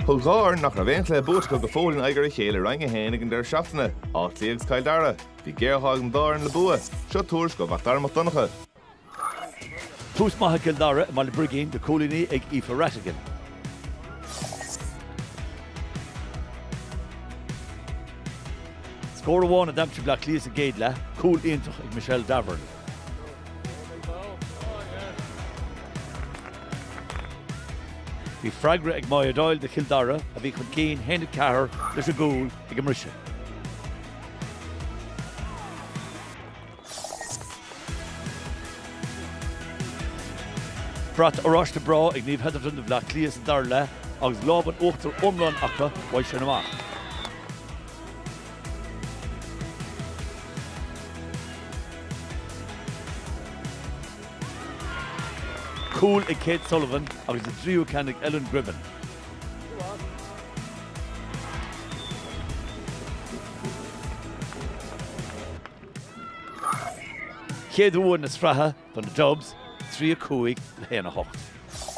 Thug gáir nach ra bhéint le bút go fólinn aigear a chéile rang a hénig an der seachtainna. Áth Cliath Cill Dara. Bhí géarthag an dar an le bua. Seo túrs go bhacht armach donnacha. Tús maithe Cill Dara má le brigín de cúlaí ag Aoife Rattigan. Scór amháin a damtri bla Cliath a géad le, cúl iontach ag Michelle Davern. Bhí freigra ag Maya Doyle de Cill Dara a bhí chun cín héanana cethir leis a gúil ag an mrise. Brat aráiste brá ag níomh headafran de bla Cliath a Dara le agus lában uachtar omlan acha bhaid sin amach. Cool ag Kate Sullivan agus a tríú canig Ellen Gribben. Chéad uair na sfratha don na Dubs, 3-5 le 1-8.